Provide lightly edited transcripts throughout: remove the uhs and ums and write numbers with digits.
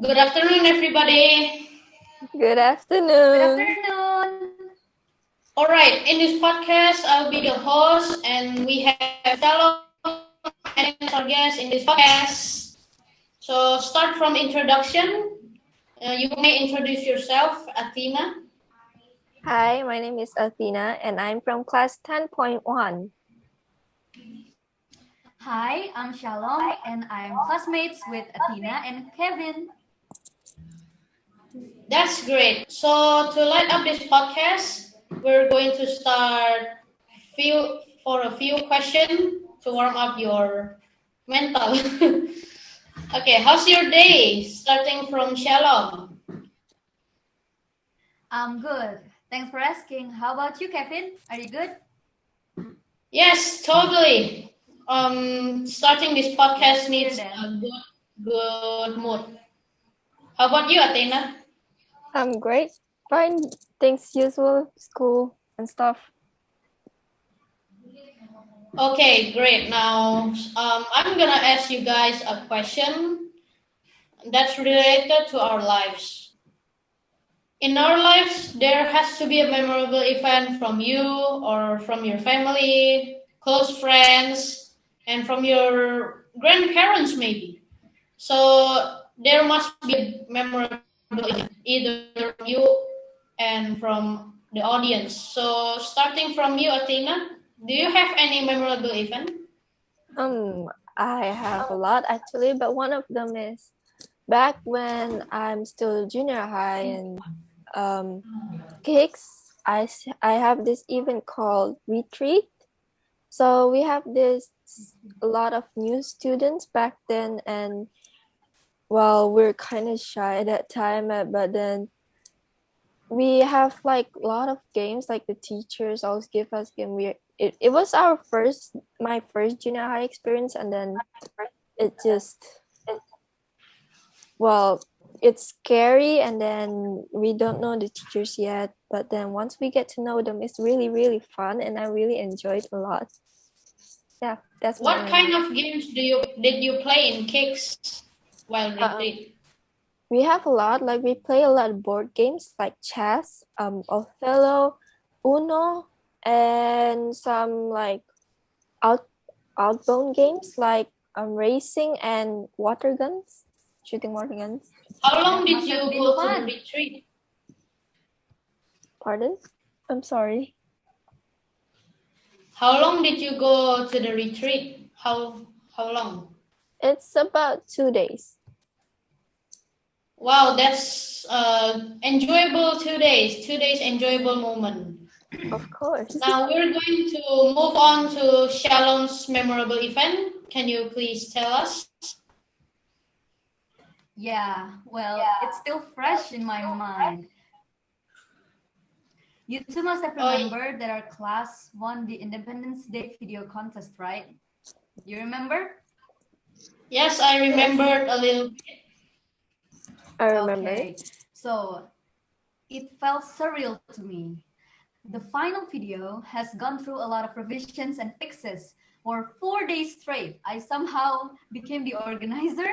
Good afternoon, everybody. Good Good afternoon. afternoon. All right, in this podcast, I'll be the host, and we have Shalom and our guest in this podcast. So, start from introduction. You may introduce yourself, Athena. Hi, my name is Athena and I'm from class 10.1. Hi, I'm Shalom and I'm classmates with Athena and Kevin. That's great. So, to light up this podcast, we're going to start a few questions to warm up your mental. Okay, how's your day? Starting from Shalom. I'm good. Thanks for asking. How about you, Kevin? Are you good? Yes, totally. Starting this podcast Let's hear needs then. a good mood. How about you, Athena? I'm great. Fine. Things usual, school and stuff. Okay, great. Now, I'm gonna ask you guys a question that's related to our lives. In our lives, there has to be a memorable event from you or from your family, close friends, and from your grandparents, maybe. So there must be a memorable event, either from you and from the audience. So starting from you, Athena, do you have any memorable event? I have a lot actually, but one of them is back when I'm still junior high and gigs. I have this event called Retreat. So we have a lot of new students back then, and well, we're kind of shy at that time, but then we have like a lot of games. Like the teachers always give us game. It was my first junior high experience, and then it just well, it's scary, and then we don't know the teachers yet. But then once we get to know them, it's really fun, and I really enjoyed a lot. Yeah, that's What my kind of games did you play in Kicks while retreat? we have a lot. Like we play a lot of board games like chess, Othello, Uno, and some like outbound games like racing and water guns, shooting water guns. How long That did must you have been go to the fun. retreat? Pardon? I'm sorry. How long did you go to the retreat? How long? It's about 2 days. Wow, that's enjoyable 2 days. 2 days enjoyable moment. Of course. Now we're going to move on to Shalom's memorable event. Can you please tell us? Yeah, well, it's still fresh in my mind. You two must have remembered that our class won the Independence Day video contest, right? You remember? Yes, I remembered a little bit. I remember. Okay, so it felt surreal to me. The final video has gone through a lot of revisions and fixes. For 4 days straight, I somehow became the organizer.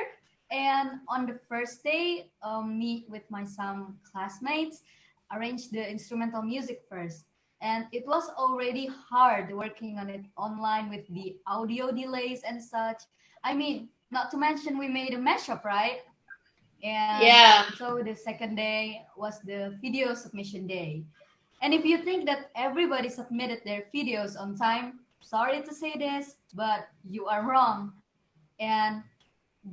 And on the first day, me with my some classmates arranged the instrumental music first. And it was already hard working on it online with the audio delays and such. I mean, not to mention we made a mashup, right? And Yeah. so the second day was the video submission day. And if you think that everybody submitted their videos on time, sorry to say this, but you are wrong. And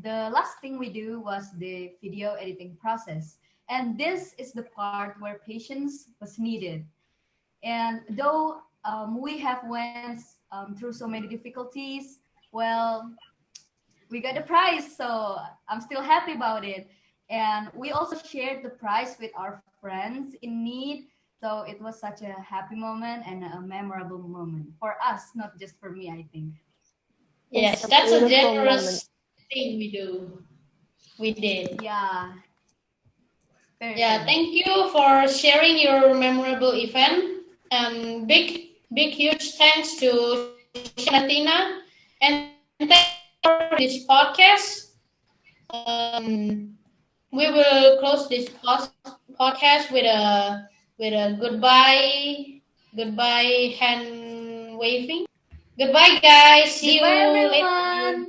the last thing we do was the video editing process. And this is the part where patience was needed. And though we have went through so many difficulties, well, we got the prize, so I'm still happy about it. And we also shared the prize with our friends in need. So it was such a happy moment and a memorable moment for us, not just for me, I think. Yes, It's that's a beautiful generous thing we do. We did. Yeah. Very Yeah, true. thank you for sharing your memorable event. Big, huge thanks to Shanatina and thanks for this podcast. we will close this podcast with a goodbye hand waving. Goodbye, guys. See Goodbye, you later. everyone.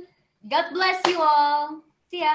God bless you all. See ya.